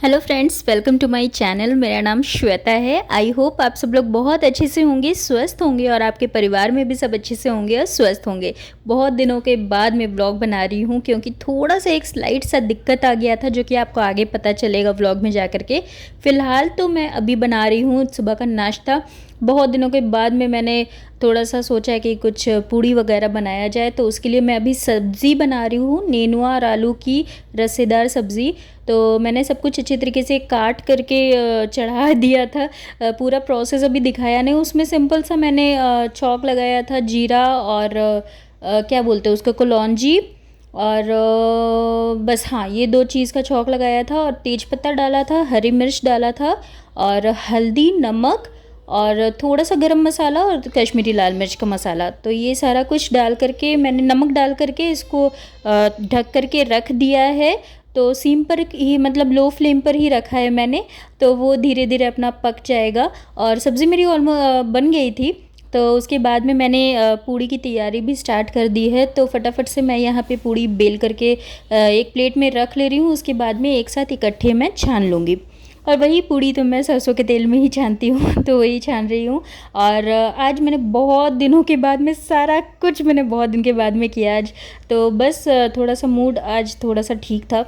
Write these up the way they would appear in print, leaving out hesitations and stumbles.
Hello friends, welcome to my channel. मेरा नाम श्वेता है। आई होप आप सब लोग बहुत अच्छे से होंगे, स्वस्थ होंगे और आपके परिवार में भी सब अच्छे से होंगे और स्वस्थ होंगे। बहुत दिनों के बाद मैं व्लॉग बना रही हूँ क्योंकि थोड़ा सा एक स्लाइट सा दिक्कत आ गया था, जो कि आपको आगे पता चलेगा व्लॉग में जा कर के। फ़िलहाल तो मैं अभी बना रही हूँ सुबह का नाश्ता। बहुत दिनों के बाद में मैंने थोड़ा सा सोचा है कि कुछ पूड़ी वगैरह बनाया जाए, तो उसके लिए मैं अभी सब्ज़ी बना रही हूँ, नेनुआ और आलू की रसेदार सब्ज़ी। तो मैंने सब कुछ अच्छे तरीके से काट करके चढ़ा दिया था। पूरा प्रोसेस अभी दिखाया नहीं, उसमें सिंपल सा मैंने छौंक लगाया था जीरा और क्या बोलते हैं उसको, कलौंजी और बस हाँ, ये दो चीज़ का छौंक लगाया था और तेज़पत्ता डाला था, हरी मिर्च डाला था और हल्दी, नमक और थोड़ा सा गरम मसाला और कश्मीरी लाल मिर्च का मसाला। तो ये सारा कुछ डाल करके मैंने नमक डाल करके इसको ढक करके रख दिया है। तो सिम पर ही, मतलब लो फ्लेम पर ही रखा है मैंने। तो वो धीरे धीरे अपना पक जाएगा और सब्ज़ी मेरी ऑलमोस्ट बन गई थी। तो उसके बाद में मैंने पूड़ी की तैयारी भी स्टार्ट कर दी है। तो फटाफट से मैं यहाँ पे पूड़ी बेल करके एक प्लेट में रख ले रही हूँ। उसके बाद में एक साथ इकट्ठे मैं छान लूँगी। और वही पूड़ी तो मैं सरसों के तेल में ही छानती हूँ तो वही छान रही हूँ। और आज मैंने बहुत दिनों के बाद में सारा कुछ मैंने बहुत दिन के बाद में किया आज। तो बस थोड़ा सा मूड आज थोड़ा सा ठीक था,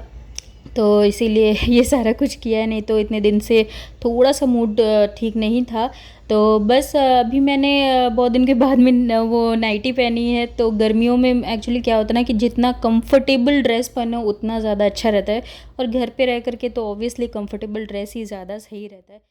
तो इसीलिए ये सारा कुछ किया है। नहीं तो इतने दिन से थोड़ा सा मूड ठीक नहीं था। तो बस अभी मैंने बहुत दिन के बाद में वो नाइटी पहनी है। तो गर्मियों में एक्चुअली क्या होता है ना कि जितना कंफर्टेबल ड्रेस पहनो उतना ज़्यादा अच्छा रहता है, और घर पे रह करके तो ऑब्वियसली कंफर्टेबल ड्रेस ही ज़्यादा सही रहता है।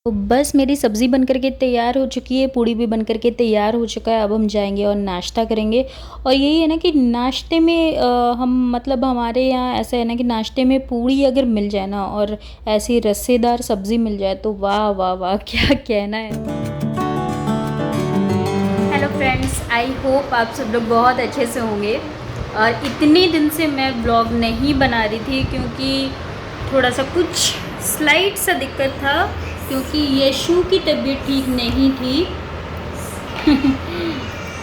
तो बस मेरी सब्ज़ी बन कर के तैयार हो चुकी है, पूड़ी भी बन कर के तैयार हो चुका है। अब हम जाएंगे और नाश्ता करेंगे। और यही है ना कि नाश्ते में हम, मतलब हमारे यहाँ ऐसा है ना कि नाश्ते में पूड़ी अगर मिल जाए ना और ऐसी रस्सेदार सब्ज़ी मिल जाए तो वाह वाह वाह, क्या कहना है। हेलो फ्रेंड्स, आई होप आप सब लोग बहुत अच्छे से होंगे। और इतने दिन से मैं ब्लॉग नहीं बना रही थी क्योंकि थोड़ा सा कुछ स्लाइट सा दिक्कत था, क्योंकि यशु की तबीयत ठीक नहीं थी।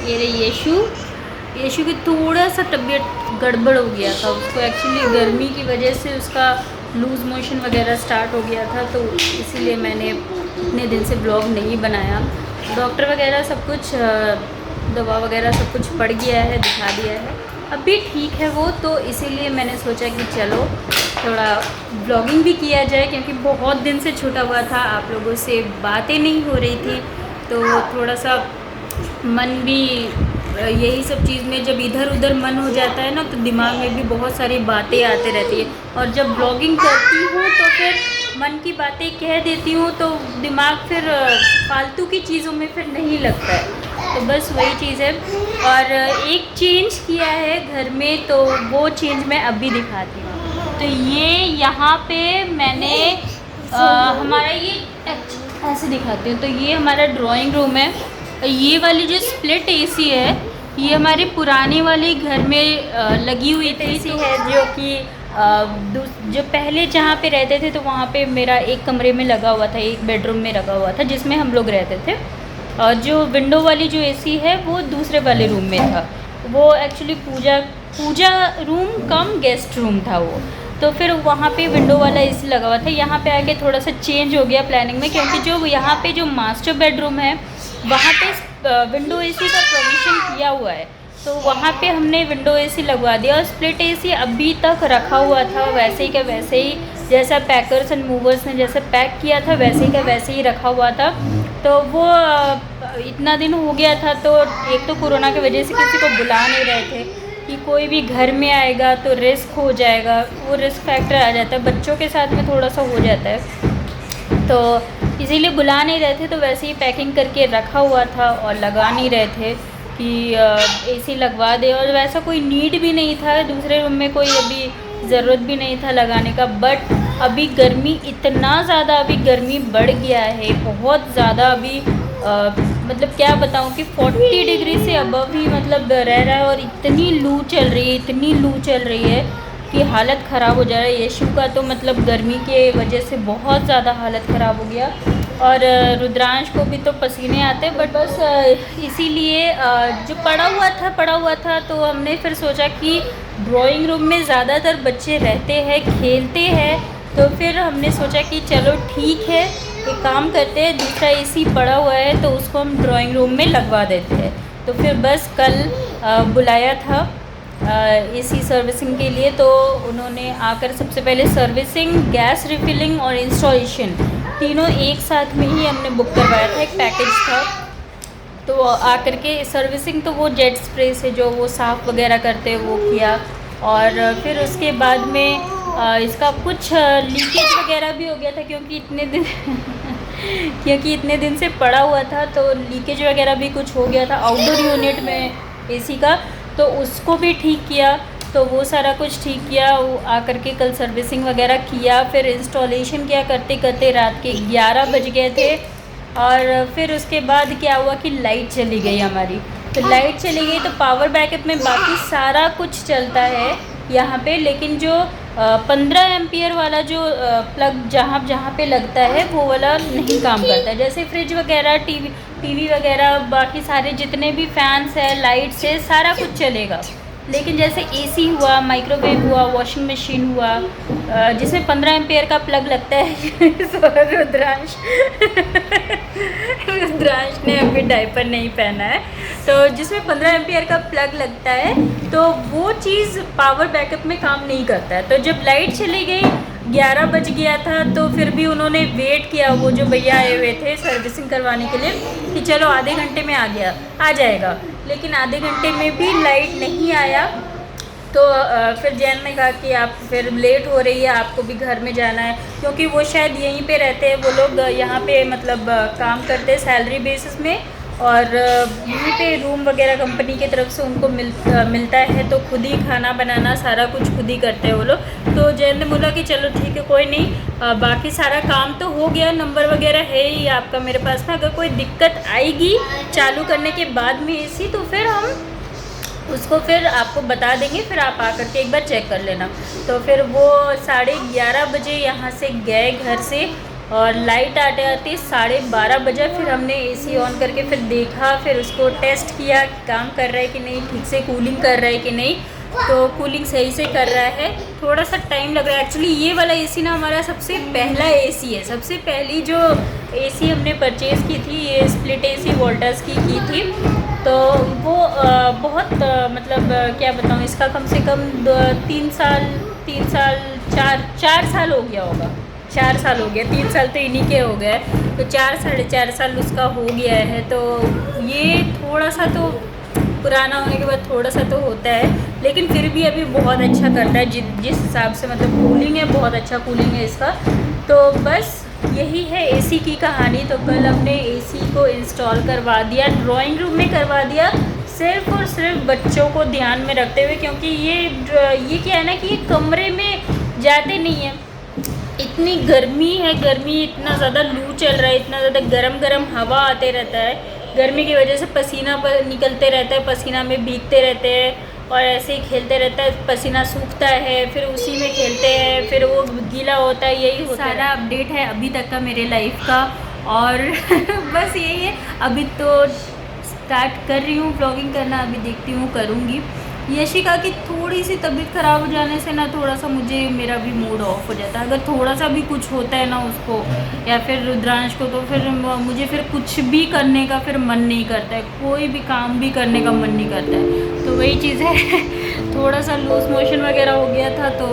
ये रही यशु की थोड़ा सा तबीयत गड़बड़ हो गया था। उसको एक्चुअली गर्मी की वजह से उसका लूज़ मोशन वगैरह स्टार्ट हो गया था, तो इसीलिए मैंने इतने दिन से ब्लॉग नहीं बनाया। डॉक्टर वगैरह सब कुछ, दवा वगैरह सब कुछ पड़ गया है, दिखा दिया है, अभी ठीक है वो। तो इसीलिए मैंने सोचा कि चलो थोड़ा ब्लॉगिंग भी किया जाए, क्योंकि बहुत दिन से छूटा हुआ था, आप लोगों से बातें नहीं हो रही थी। तो थोड़ा सा मन भी, यही सब चीज़ में जब इधर उधर मन हो जाता है ना, तो दिमाग में भी बहुत सारी बातें आते रहती है। और जब ब्लॉगिंग करती हूँ तो फिर मन की बातें कह देती हूँ, तो दिमाग फिर फालतू की चीज़ों में फिर नहीं लगता है। तो बस वही चीज़ है। और एक चेंज किया है घर में, तो वो चेंज मैं अभी दिखाती हूँ। तो ये यहाँ पे मैंने हमारा ये ऐसे दिखाती हूँ। तो ये हमारा ड्राइंग रूम है। ये वाली जो स्प्लिट एसी है, ये हमारे पुराने वाले घर में लगी हुई थी एसी है, जो कि जो पहले जहाँ पे रहते थे तो वहाँ पे मेरा एक कमरे में लगा हुआ था, एक बेडरूम में लगा हुआ था जिसमें हम लोग रहते थे। और जो विंडो वाली जो एसी है वो दूसरे वाले रूम में था। वो एक्चुअली पूजा रूम कम गेस्ट रूम था वो। तो फिर वहाँ पे विंडो वाला एसी लगा हुआ था। यहाँ पे आके थोड़ा सा चेंज हो गया प्लानिंग में, क्योंकि जो यहाँ पे जो मास्टर बेडरूम है वहाँ पे विंडो एसी का प्रोविज़न किया हुआ है। तो वहाँ पे हमने विंडो एसी लगवा दिया और स्प्लिट एसी अभी तक रखा हुआ था वैसे ही का वैसे ही। जैसा पैकर्स एंड मूवर्स ने जैसे पैक किया था वैसे का वैसे ही रखा हुआ था। तो वो इतना दिन हो गया था, तो एक तो कोरोना की वजह से किसी को बुला नहीं रहे थे कि कोई भी घर में आएगा तो रिस्क हो जाएगा, वो रिस्क फैक्टर आ जाता है, बच्चों के साथ में थोड़ा सा हो जाता है, तो इसीलिए बुला नहीं रहे थे। तो वैसे ही पैकिंग करके रखा हुआ था और लगा नहीं रहे थे कि एसी लगवा दे, और वैसा कोई नीड भी नहीं था, दूसरे रूम में कोई अभी ज़रूरत भी नहीं था लगाने का। बट अभी गर्मी इतना ज़्यादा, अभी गर्मी बढ़ गया है बहुत ज़्यादा। अभी मतलब क्या बताऊँ कि 40 डिग्री से अबव ही मतलब रह रहा है, और इतनी लू चल रही है, इतनी लू चल रही है कि हालत ख़राब हो जा रहा है। यशु का तो मतलब गर्मी के वजह से बहुत ज़्यादा हालत ख़राब हो गया, और रुद्रांश को भी तो पसीने आते। बट बस इसीलिए जो पड़ा हुआ था तो हमने फिर सोचा कि ड्राइंग रूम में ज़्यादातर बच्चे रहते हैं, खेलते हैं, तो फिर हमने सोचा कि चलो ठीक है, एक काम करते हैं, दूसरा एसी पड़ा हुआ है तो उसको हम ड्राइंग रूम में लगवा देते हैं। तो फिर बस कल बुलाया था एसी सर्विसिंग के लिए, तो उन्होंने आकर सबसे पहले सर्विसिंग, गैस रिफिलिंग और इंस्टॉलेशन तीनों एक साथ में ही हमने बुक करवाया था, एक पैकेज था। तो आकर के सर्विसिंग तो वो जेट स्प्रे से जो वो साफ़ वगैरह करते वो किया, और फिर उसके बाद में इसका कुछ लीकेज वगैरह भी हो गया था, क्योंकि इतने दिन से पड़ा हुआ था, तो लीकेज वगैरह भी कुछ हो गया था आउटडोर यूनिट में एसी का, तो उसको भी ठीक किया। तो वो सारा कुछ ठीक किया, वो आकर के कल सर्विसिंग वगैरह किया, फिर इंस्टॉलेशन किया, करते करते रात के 11 बज गए थे। और फिर उसके बाद क्या हुआ कि लाइट चली गई हमारी। तो लाइट चली गई तो पावर बैकअप में बाकी सारा कुछ चलता है यहाँ पे, लेकिन जो 15 एम्पियर वाला जो प्लग जहाँ पे लगता है वो वाला नहीं काम करता है। जैसे फ्रिज वगैरह, टीवी वगैरह, बाकी सारे जितने भी फैंस है, लाइट्स है, सारा कुछ चलेगा। लेकिन जैसे एसी हुआ, माइक्रोवेव हुआ, वॉशिंग मशीन हुआ, जिसमें 15 एम्पियर का प्लग लगता है रुद्रांश ने अभी डायपर नहीं पहना है, तो जिसमें 15 एम्पियर का प्लग लगता है तो वो चीज़ पावर बैकअप में काम नहीं करता है। तो जब लाइट चली गई, 11 बज गया था, तो फिर भी उन्होंने वेट किया, वो जो भैया आए हुए थे सर्विसिंग करवाने के लिए, कि चलो आधे घंटे में आ जाएगा। लेकिन आधे घंटे में भी लाइट नहीं आया। तो फिर जैन ने कहा कि आप फिर लेट हो रही है, आपको भी घर में जाना है, क्योंकि वो शायद यहीं पे रहते हैं, वो लोग यहाँ पे मतलब काम करते हैं सैलरी बेसिस में, और यहीं पे रूम वगैरह कंपनी की तरफ से उनको मिलता है, तो खुद ही खाना बनाना सारा कुछ खुद ही करते हैं वो लोग। तो जैन ने बोला कि चलो ठीक है, कोई नहीं, बाकी सारा काम तो हो गया, नंबर वगैरह है ही आपका मेरे पास में, अगर कोई दिक्कत आएगी चालू करने के बाद में एसी, तो फिर हम उसको फिर आपको बता देंगे, फिर आप आकर के एक बार चेक कर लेना। तो फिर वो 11:30 बजे यहाँ से गए घर से, और लाइट आते आते 12:30 बजे। फिर हमने एसी ऑन करके फिर देखा, फिर उसको टेस्ट किया कि काम कर रहा है कि नहीं, ठीक से कूलिंग कर रहा है कि नहीं। तो कूलिंग सही से कर रहा है, थोड़ा सा टाइम लग रहा है। एक्चुअली ये वाला एसी ना हमारा सबसे पहला एसी है, सबसे पहली जो एसी हमने परचेज़ की थी, ये स्प्लिट एसी वोल्टास की थी। तो वो बहुत मतलब क्या बताऊँ, इसका कम से कम 4 साल हो गया होगा, 4 साल हो गया, 3 साल तो इन्हीं के हो गए, तो 4-4.5 साल उसका हो गया है। तो ये थोड़ा सा तो पुराना होने के बाद थोड़ा सा तो होता है, लेकिन फिर भी अभी बहुत अच्छा करता है, जिस हिसाब से मतलब कूलिंग है, बहुत अच्छा कूलिंग है इसका। तो बस यही है एसी की कहानी। तो कल हमने एसी को इंस्टॉल करवा दिया, ड्राइंग रूम में करवा दिया, सिर्फ़ और सिर्फ बच्चों को ध्यान में रखते हुए, क्योंकि ये क्या है ना कि ये कमरे में जाते नहीं हैं। इतनी गर्मी है, गर्मी इतना ज़्यादा लू चल रहा है, इतना ज़्यादा गरम हवा आते रहता है, गर्मी की वजह से पसीना निकलते रहता है, पसीना में भीगते रहते हैं, और ऐसे ही खेलते रहता है, पसीना सूखता है, फिर उसी में खेलते हैं, फिर वो गीला होता है, यही होता है। सारा अपडेट है अभी तक का मेरे लाइफ का, और बस यही है। अभी तो स्टार्ट कर रही हूँ व्लॉगिंग करना, अभी देखती हूँ करूँगी। यशिका की थोड़ी सी तबीयत ख़राब हो जाने से ना थोड़ा सा मेरा भी मूड ऑफ हो जाता है। अगर थोड़ा सा भी कुछ होता है ना उसको या फिर रुद्रांश को, तो फिर मुझे फिर कुछ भी करने का फिर मन नहीं करता है, कोई भी काम भी करने का मन नहीं करता है। तो वही चीज़ है, थोड़ा सा लूज मोशन वगैरह हो गया था, तो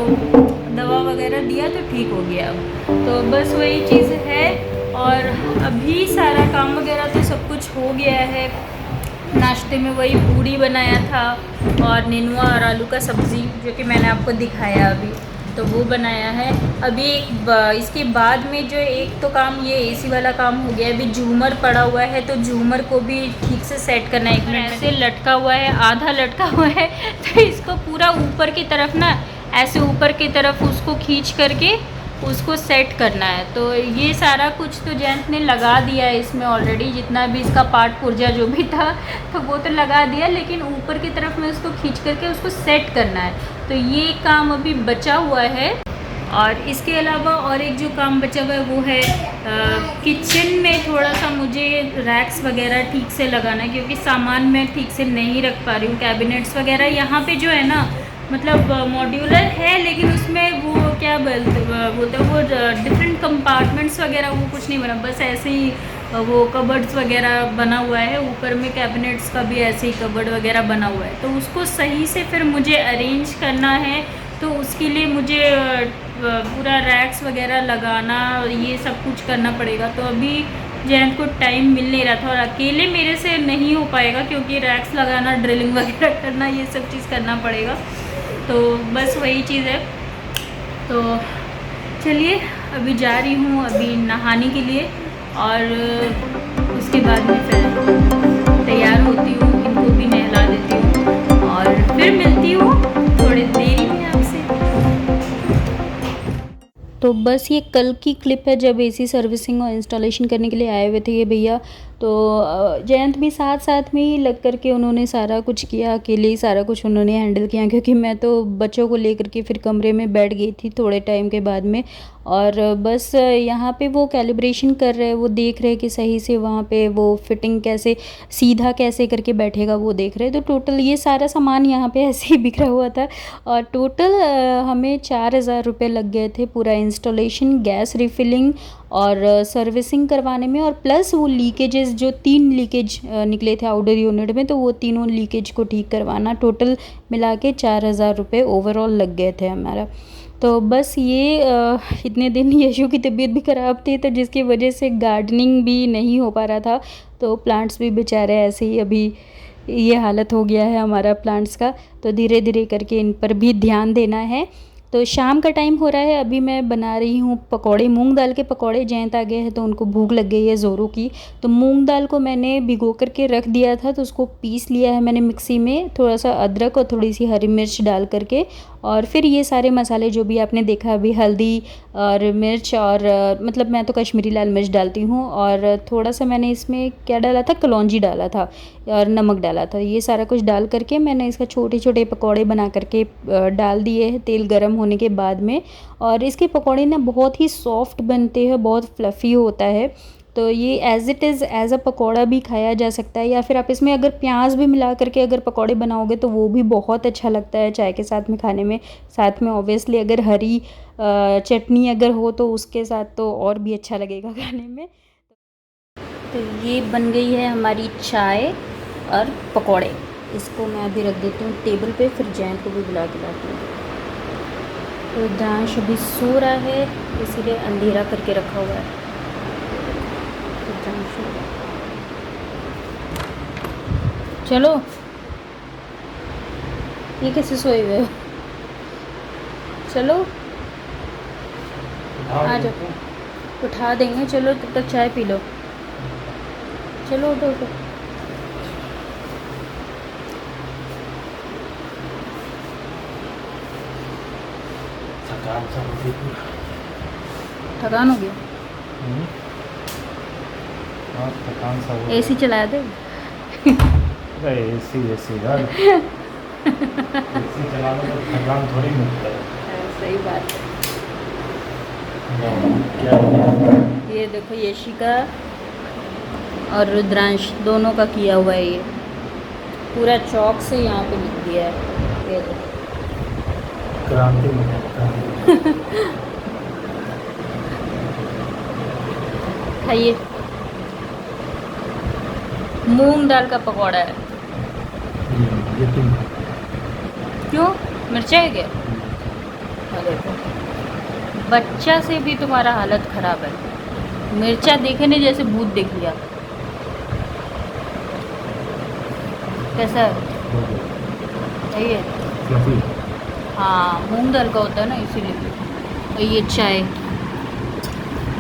दवा वगैरह दिया तो ठीक हो गया अब। तो बस वही चीज़ है। और अभी सारा काम वगैरह तो सब कुछ हो गया है। नाश्ते में वही पूड़ी बनाया था और नेनुआ और आलू का सब्ज़ी, जो कि मैंने आपको दिखाया अभी, तो वो बनाया है। अभी इसके बाद में जो एक तो काम ये एसी वाला काम हो गया। अभी झूमर पड़ा हुआ है तो झूमर को भी ठीक से सेट करना है। एक मिनट, ऐसे लटका हुआ है, आधा लटका हुआ है तो इसको पूरा ऊपर की तरफ ना, ऐसे ऊपर की तरफ उसको खींच करके उसको सेट करना है। तो ये सारा कुछ तो जयंत ने लगा दिया है इसमें ऑलरेडी, जितना भी इसका पार्ट पुर्जा जो भी था तो वो तो लगा दिया, लेकिन ऊपर की तरफ में उसको खींच करके उसको सेट करना है। तो ये काम अभी बचा हुआ है। और इसके अलावा और एक जो काम बचा हुआ है वो है किचन में थोड़ा सा मुझे रैक्स वगैरह ठीक से लगाना है, क्योंकि सामान मैं ठीक से नहीं रख पा रही हूँ। कैबिनेट्स वगैरह यहाँ पे जो है ना, मतलब मॉड्यूलर है, लेकिन उसमें वो क्या बोलते वो डिफरेंट कंपार्टमेंट्स वगैरह वो कुछ नहीं बना, बस ऐसे ही वो कबर्ड्स वगैरह बना हुआ है। ऊपर में कैबिनेट्स का भी ऐसे ही कबर्ड वगैरह बना हुआ है। तो उसको सही से फिर मुझे अरेंज करना है। तो उसके लिए मुझे पूरा रैक्स वगैरह लगाना, ये सब कुछ करना पड़ेगा। तो अभी जयंत को टाइम मिल नहीं रहा था और अकेले मेरे से नहीं हो पाएगा, क्योंकि रैक्स लगाना, ड्रिलिंग वगैरह करना, ये सब चीज़ करना पड़ेगा। तो बस वही चीज़ है। तो चलिए अभी जा रही हूँ अभी नहाने के लिए, और उसके बाद में फिर तैयार होती हूँ, इनको भी नहला देती हूँ और फिर मिलती हूँ थोड़ी देरी में आपसे। तो बस ये कल की क्लिप है, जब एसी सर्विसिंग और इंस्टॉलेशन करने के लिए आए हुए थे ये भैया। तो जयंत भी साथ साथ में ही लग करके उन्होंने सारा कुछ किया, अकेले ही सारा कुछ उन्होंने हैंडल किया, क्योंकि मैं तो बच्चों को लेकर के फिर कमरे में बैठ गई थी थोड़े टाइम के बाद में। और बस यहाँ पे वो कैलिब्रेशन कर रहे हैं, वो देख रहे हैं कि सही से वहाँ पे वो फिटिंग कैसे सीधा कैसे करके बैठेगा, वो देख रहे हैं। तो टोटल ये सारा सामान यहाँ पे ऐसे ही बिखरा हुआ था, और टोटल हमें 4,000 रुपये लग गए थे पूरा इंस्टॉलेशन, गैस रिफिलिंग और सर्विसिंग करवाने में, और प्लस वो लीकेजेस जो 3 लीकेज निकले थे आउटडोर यूनिट में, तो वो तीनों लीकेज को ठीक करवाना, टोटल मिला के 4,000 रुपये ओवरऑल लग गए थे हमारा। तो बस ये इतने दिन यशु की तबीयत भी ख़राब थी, तो जिसकी वजह से गार्डनिंग भी नहीं हो पा रहा था। तो प्लांट्स भी बेचारे ऐसे ही अभी ये हालत हो गया है हमारा प्लांट्स का। तो धीरे धीरे करके इन पर भी ध्यान देना है। तो शाम का टाइम हो रहा है, अभी मैं बना रही हूँ पकौड़े, मूंग दाल के पकौड़े। जयंत आ गए हैं तो उनको भूख लग गई है ज़ोरों की। तो मूंग दाल को मैंने भिगो करके रख दिया था, तो उसको पीस लिया है मैंने मिक्सी में, थोड़ा सा अदरक और थोड़ी सी हरी मिर्च डाल करके। और फिर ये सारे मसाले जो भी आपने देखा अभी, हल्दी और मिर्च, और मतलब मैं तो कश्मीरी लाल मिर्च डालती हूँ, और थोड़ा सा मैंने इसमें क्या डाला था, कलौंजी डाला था और नमक डाला था। ये सारा कुछ डाल करके मैंने इसका छोटे छोटे पकौड़े बना करके डाल दिए हैं तेल गर्म होने के बाद में। और इसके पकौड़े ना बहुत ही सॉफ्ट बनते हैं, बहुत फ्लफ़ी होता है। तो ये as it is as a pakora भी खाया जा सकता है, या फिर आप इसमें अगर प्याज भी मिला करके अगर पकौड़े बनाओगे तो वो भी बहुत अच्छा लगता है चाय के साथ में खाने में। साथ में ऑब्वियसली अगर हरी चटनी अगर हो तो उसके साथ तो और भी अच्छा लगेगा खाने में। तो ये बन गई है हमारी चाय और पकौड़े। इसको मैं अभी रख देती हूँ टेबल पे, फिर जयंत को भी बुला के लाती हूँ। तो दांश अभी सो रहा है, इसीलिए अंधेरा करके रखा हुआ है। चलो, ये कैसे सोए हुए हो? चलो आ जाओ, उठा देंगे। चलो तब तक चाय पी लो। चलो उठो उठो। थकान हो गया? थकान सा हो। एसी चला दे। अरे एसी यार एसी चलाने तो थकान थोड़ी मिलता है। सही बात है। क्या ये देखो यशिका और रुद्रांश दोनों का किया हुआ है, ये पूरा चौक से यहाँ पे लिख दिया है। ये देखो क्रांति में खाइए। मूंग दाल का पकौड़ा है। ये तुम क्यों, मिर्चा है क्या? देखो बच्चा से भी तुम्हारा हालत ख़राब है। मिर्चा देखे ने जैसे भूत देख लिया। कैसा है? सही है। फ्लफी। हाँ, मूंग दाल का होता है ना, इसीलिए। और ये चाय,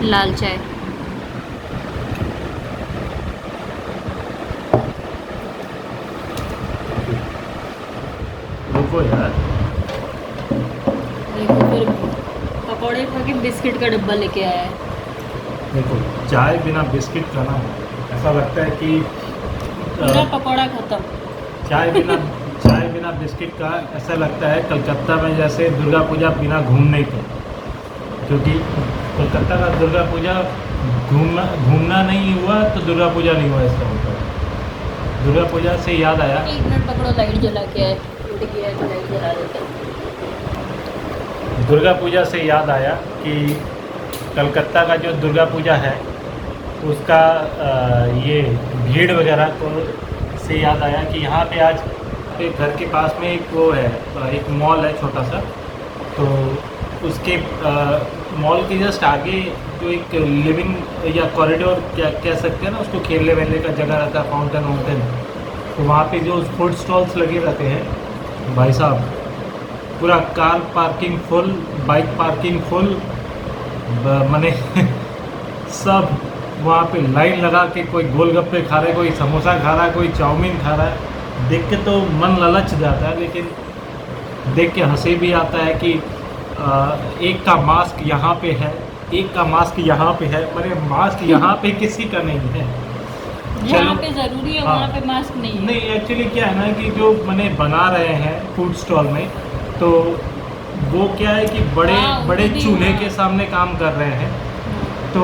लाल चाय। रुको यार। देखो फिर पकौड़े खा के बिस्किट का डब्बा लेके आया है। देखो चाय बिना बिस्किट का ना ऐसा लगता है कि पूरा पकौड़ा खत्म। चाय बिना बिस्किट का ऐसा लगता है कलकत्ता में जैसे दुर्गा पूजा बिना घूमने के। क्योंकि कोलकाता का दुर्गा पूजा घूमना नहीं हुआ तो दुर्गा पूजा नहीं हुआ, इसका मतलब। दुर्गा पूजा से याद आया। 1 मिनट पकड़ो, लाइट जला के आए। टूट गया है तो लाइट जला देते हैं। दुर्गा पूजा से याद आया कि कलकत्ता का जो दुर्गा पूजा है उसका ये भीड़ वगैरह को से याद आया कि यहाँ पे आज पे घर के पास में एक वो है, एक मॉल है छोटा सा। तो उसके मॉल के जस्ट आगे जो एक लिविंग या कॉरिडोर क्या कह सकते हैं ना उसको, खेलने वेलने का जगह रहता है, फाउंटेन वाउंटेन। तो वहाँ पे जो फूड स्टॉल्स लगे रहते हैं भाई साहब, पूरा car parking full, bike parking full, मने सब वहाँ पे लाइन लगा के कोई गोलगप्पे खा रहा है, कोई समोसा खा रहा है, कोई चाउमीन खा रहा है। देख के तो मन ललच जाता है, लेकिन देख के हंसी भी आता है कि एक का मास्क यहाँ पे है, एक का मास्क यहाँ पे है, मने मास्क यहाँ पे किसी का नहीं है। जहाँ पे ज़रूरी है वहाँ हाँ। पे मास्क नहीं है। नहीं, एक्चुअली क्या है ना कि जो मने बना रहे हैं फूड स्टॉल में, तो वो क्या है कि बड़े हाँ, बड़े भी चूल्हे हाँ। के सामने काम कर रहे हैं। तो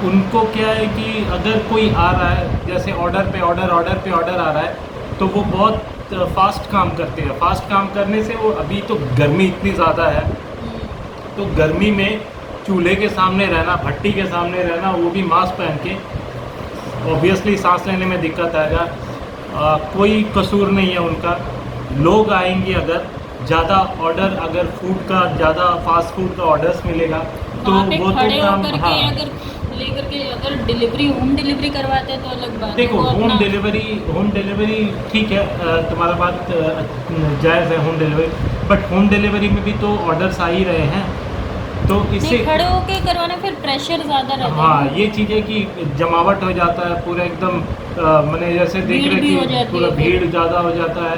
उनको क्या है कि अगर कोई आ रहा है, जैसे ऑर्डर पे ऑर्डर आ रहा है, तो वो बहुत फास्ट काम करते हैं। फास्ट काम करने से वो, अभी तो गर्मी इतनी ज़्यादा है, तो गर्मी में चूल्हे के सामने रहना, भट्टी के सामने रहना, वो भी मास्क पहन के, ऑब्वियसली सांस लेने में दिक्कत आएगा। कोई कसूर नहीं है उनका। लोग आएंगे, अगर ज़्यादा ऑर्डर, अगर फूड का ज़्यादा फास्ट फूड का ऑर्डर्स मिलेगा तो वहाँ पे वो तो खड़े काम, होकर के हाँ। अगर लेकर के अगर होम डिलीवरी करवाते हैं तो अलग बात है। देखो वो होम अपना डिलीवरी ठीक है, तुम्हारा बात जायज़ है home delivery, but home delivery में भी तो ऑर्डर्स आ ही रहे हैं, तो इससे नहीं, खड़े होके करवाना फिर प्रेशर ज़्यादा रहता है। हाँ, ये चीज़ है कि जमावट हो जाता है पूरा एकदम, मैंने जैसे देख भीड़ रहे भी हो कि जाती पूरा है फिर। भीड़ ज़्यादा हो जाता है,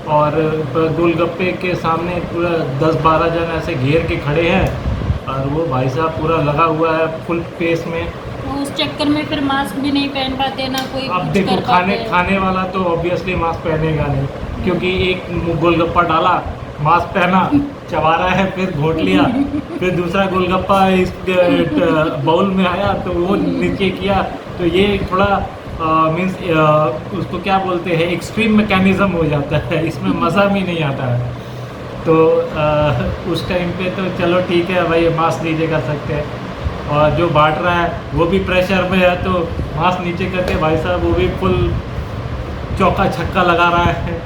और गोलगप्पे के सामने पूरा 10-12 जन ऐसे घेर के खड़े हैं, और वो भाई साहब पूरा लगा हुआ है फुल पेस में। तो उस चक्कर में फिर मास्क भी नहीं पहन पाते ना, कोई अब कुछ देखो कर पाते हैं। खाने वाला तो ऑब्वियसली मास्क पहनेगा नहीं, क्योंकि एक गोलगप्पा डाला, मास्क पहना, चबा रहा है, फिर घोट लिया, फिर दूसरा गोलगप्पा इस बाउल में आया तो वो नीचे किया। तो ये थोड़ा मीन्स उसको क्या बोलते हैं, एक्सट्रीम मैकेनिज़्म हो जाता है, इसमें मज़ा भी नहीं आता है। तो उस टाइम पे तो चलो ठीक है भाई, मास्क नीचे कर सकते हैं, और जो बांट रहा है वो भी प्रेशर में है, तो मास्क नीचे करके भाई साहब वो भी फुल चौका छक्का लगा रहा है।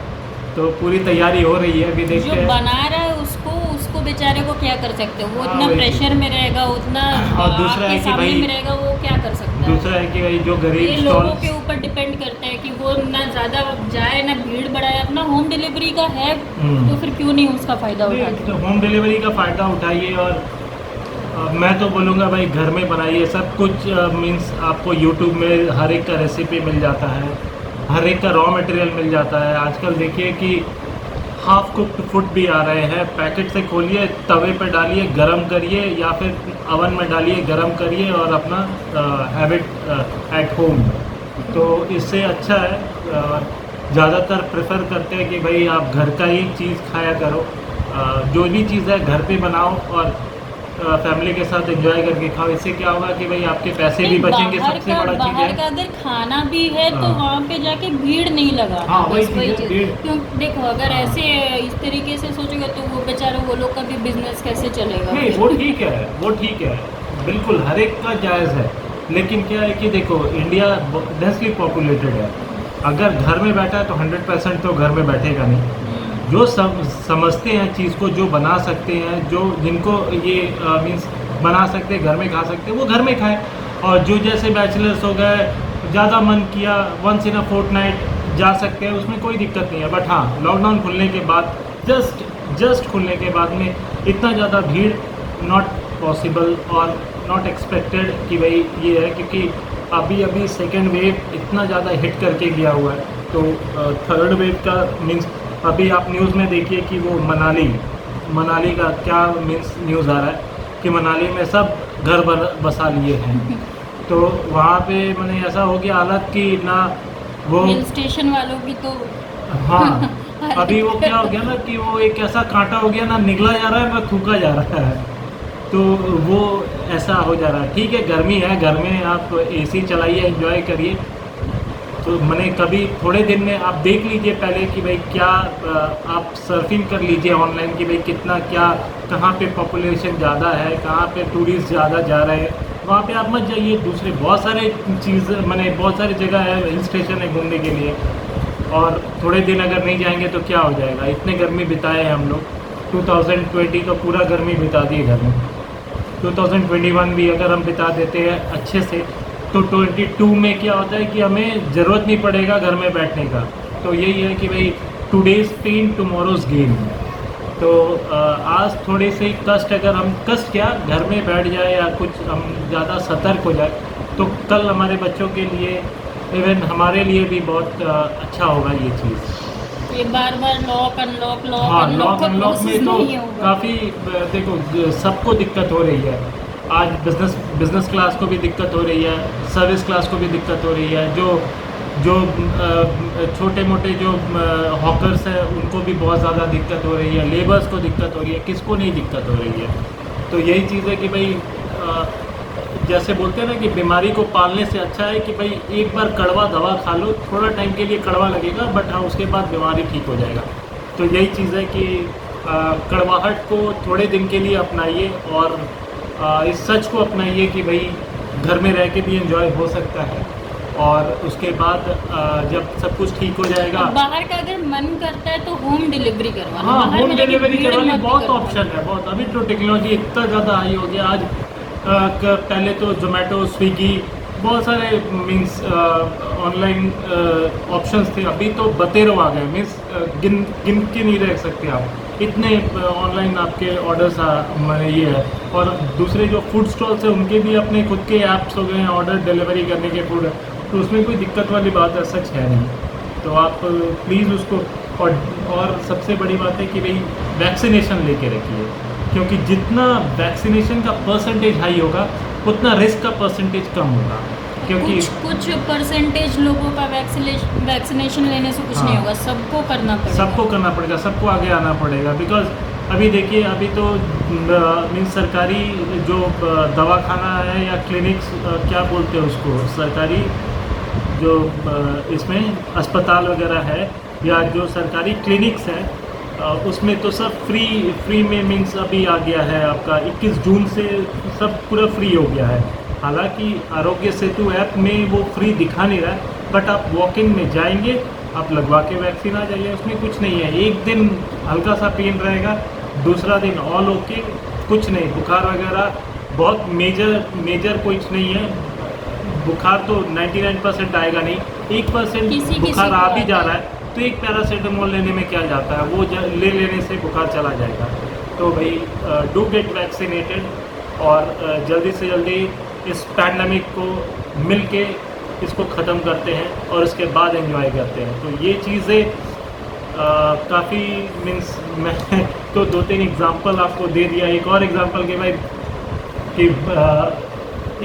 तो पूरी तैयारी हो रही है, अभी देखते जो हैं। बना रहा है उसको बेचारे को क्या कर सकते हो, वो हाँ, इतना वही प्रेशर में रहेगा, उतना और दूसरा है आपके कि सामने भाई, में रहेगा, वो क्या कर सकता है। दूसरा है कि भाई जो गरीब ये लोगों स्टॉल, के ऊपर डिपेंड करता है कि वो ना ज़्यादा जाए ना भीड़ बढ़ाए। अपना होम डिलीवरी का है तो फिर क्यों नहीं उसका फ़ायदा उठाते। होम डिलीवरी का फ़ायदा उठाइए, और मैं तो बोलूँगा भाई घर में बनाइए सब कुछ। मीन्स आपको यूट्यूब में हर एक का रेसिपी मिल जाता है, हर एक का रॉ मटेरियल मिल जाता है। आजकल देखिए कि हाफ कुक्ड फूड भी आ रहे हैं, पैकेट से खोलिए, तवे पे डालिए, गरम करिए, या फिर अवन में डालिए, गरम करिए, और अपना हैव इट एट होम। तो इससे अच्छा है, ज़्यादातर प्रेफर करते हैं कि भाई आप घर का ही चीज़ खाया करो। जो भी चीज़ है घर पे बनाओ, और फैमिली के साथ एंजॉय करके खाओ। इससे क्या होगा कि भाई आपके पैसे भी बचेंगे, सबसे बड़ा चीज़ बाहर है। का अगर खाना भी है तो हाँ। वहाँ पे जाके भीड़ नहीं लगा। हाँ, वही बस चीज़ है, भीड़। क्यों देखो, अगर हाँ। ऐसे इस तरीके से सोचोगे तो वो बेचारे वो लोग का भी बिजनेस कैसे चलेगा। नहीं, वो ठीक है, वो ठीक है, बिल्कुल हर एक का जायज़ है। लेकिन क्या है कि देखो इंडिया डेंसली पॉपुलेटेड है, अगर घर में बैठा है तो 100% तो घर में बैठेगा नहीं। जो समझते हैं चीज़ को, जो बना सकते हैं, जो जिनको ये मीन्स बना सकते, घर में खा सकते, वो घर में खाएं। और जो जैसे बैचलर्स हो गए, ज़्यादा मन किया वंस इन अ फोर्टनाइट जा सकते हैं, उसमें कोई दिक्कत नहीं है। बट हाँ, लॉकडाउन खुलने के बाद जस्ट खुलने के बाद में इतना ज़्यादा भीड़ नॉट पॉसिबल और नॉट एक्सपेक्टेड कि भाई ये है, क्योंकि अभी सेकेंड वेव इतना ज़्यादा हिट करके गया हुआ है। तो थर्ड वेव का मीन्स अभी आप न्यूज़ में देखिए कि वो मनाली का क्या मीन्स न्यूज़ आ रहा है कि मनाली में सब घर बसा लिए हैं। तो वहाँ पे मैंने ऐसा हो गया हालत कि ना वो हिल स्टेशन वालों की तो हाँ अभी वो क्या हो गया ना कि वो एक ऐसा कांटा हो गया ना, निगला जा रहा है ना थूका जा रहा है। तो वो ऐसा हो जा रहा है। ठीक है, गर्मी है, घर में आप एसी चलाइए, एंजॉय करिए। तो मैंने कभी थोड़े दिन में आप देख लीजिए पहले कि भाई क्या आप सर्फिंग कर लीजिए ऑनलाइन कि भाई कितना क्या कहाँ पे पॉपुलेशन ज़्यादा है, कहाँ पे टूरिस्ट ज़्यादा जा रहे हैं, वहाँ पे आप मत जाइए। दूसरे बहुत सारे चीज़ मैंने बहुत सारी जगह है, हिल स्टेशन है घूमने के लिए। और थोड़े दिन अगर नहीं जाएंगे तो क्या हो जाएगा। इतने गर्मी बिताए हैं हम लोग, 2020 का पूरा गर्मी बिता दिए घर में। 2021 भी अगर हम बिता देते हैं अच्छे से तो 22 में क्या होता है कि हमें ज़रूरत नहीं पड़ेगा घर में बैठने का। तो यही है कि भाई टुडेज़ पेन टुमारोज़ गेन। तो आज थोड़े से कष्ट, अगर हम कष्ट क्या घर में बैठ जाए या कुछ हम ज़्यादा सतर्क हो जाए तो कल हमारे बच्चों के लिए, इवन हमारे लिए भी बहुत अच्छा होगा ये चीज़। ये बार लॉक अनलॉक हाँ, लॉक अनलॉक में तो काफ़ी देखो सबको दिक्कत हो रही है। आज बिज़नेस क्लास को भी दिक्कत हो रही है, सर्विस क्लास को भी दिक्कत हो रही है, जो छोटे मोटे जो हॉकर्स हैं उनको भी बहुत ज़्यादा दिक्कत हो रही है, लेबर्स को दिक्कत हो रही है, किसको नहीं दिक्कत हो रही है। तो यही चीज़ है कि भाई जैसे बोलते हैं ना कि बीमारी को पालने से अच्छा है कि भाई एक बार कड़वा दवा खा लो, थोड़ा टाइम के लिए कड़वा लगेगा बट हाँ उसके बाद बीमारी ठीक हो जाएगा। तो यही चीज़ है कि कड़वाहट को थोड़े दिन के लिए अपनाइए और इस सच को अपनाइए कि भाई घर में रह के भी एंजॉय हो सकता है। और उसके बाद जब सब कुछ ठीक हो जाएगा, बाहर का अगर मन करता है तो होम डिलीवरी करवा लो। हाँ, होम डिलीवरी करवाने बहुत ऑप्शन है, बहुत। अभी तो टेक्नोलॉजी इतना ज़्यादा हाई हो गया। आज पहले तो जोमेटो, स्विगी, बहुत सारे मीन्स ऑनलाइन ऑप्शंस थे। अभी तो बतेरो आ गए, मीन्स गिन के नहीं रह सकते आप, इतने ऑनलाइन आपके ऑर्डर्स ये है। और दूसरे जो फूड स्टॉल्स हैं उनके भी अपने खुद के ऐप्स हो गए हैं ऑर्डर डिलीवरी करने के फूड, तो उसमें कोई दिक्कत वाली बात सच है नहीं। तो आप प्लीज़ उसको, और सबसे बड़ी बात है कि भाई वैक्सीनेशन लेके रखिए, क्योंकि जितना वैक्सीनेशन का परसेंटेज हाई होगा उतना रिस्क का परसेंटेज कम होगा। क्योंकि कुछ परसेंटेज लोगों का वैक्सीनेशन लेने से कुछ नहीं होगा, सबको करना पड़ेगा, सबको आगे आना पड़ेगा। बिकॉज अभी देखिए, अभी तो मीन्स सरकारी जो दवाखाना है या क्लिनिक्स क्या बोलते हैं उसको, सरकारी जो इसमें अस्पताल वगैरह है या जो सरकारी क्लिनिक्स हैं, उसमें तो सब फ्री में मीन्स अभी आ गया है आपका 21 जून से सब पूरा फ्री हो गया है। हालांकि आरोग्य सेतु ऐप में वो फ्री दिखा नहीं रहा है, बट आप वॉक इन में जाएंगे, आप लगवा के वैक्सीन आ जाइए, उसमें कुछ नहीं है। एक दिन हल्का सा पेन रहेगा, दूसरा दिन ऑल ओके, कुछ नहीं, बुखार वगैरह बहुत मेजर कुछ नहीं है। बुखार तो 99% आएगा नहीं, 1% बुखार आ भी जा रहा है तो एक पैरासीटामोल लेने में क्या जाता है, वो ले लेने से बुखार चला जाएगा। तो भाई डू गेट वैक्सीनेटेड और जल्दी से जल्दी इस पैंडमिक को मिल के इसको ख़त्म करते हैं और इसके बाद एंजॉय करते हैं। तो ये चीज़ें काफ़ी मीन्स मैं तो 2-3 एग्ज़ाम्पल आपको दे दिया। एक और एग्ज़ाम्पल कि भाई कि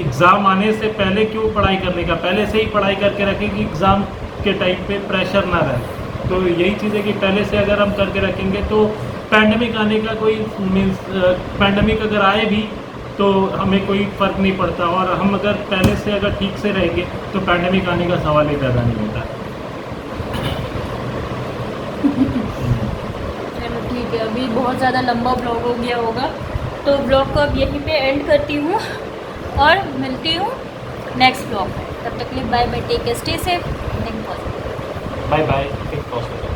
एग्ज़ाम आने से पहले क्यों पढ़ाई करने का, पहले से ही पढ़ाई करके रखें कि एग्ज़ाम के टाइम पे प्रेशर ना रहे। तो यही चीज़ है कि पहले से अगर हम करके रखेंगे तो पैंडमिक आने का कोई मीन्स पैंडमिक अगर आए भी तो हमें कोई फ़र्क नहीं पड़ता, और हम अगर पहले से अगर ठीक से रहेंगे तो पैंडमिक आने का सवाल ही पैदा नहीं होता। चलो ठीक है, अभी बहुत ज़्यादा लंबा ब्लॉग हो गया होगा, तो ब्लॉग को अब यहीं पे एंड करती हूँ और मिलती हूँ नेक्स्ट ब्लॉग में। तब तक के लिए bye bye, take care, stay safe, think positive. Bye bye, think positive.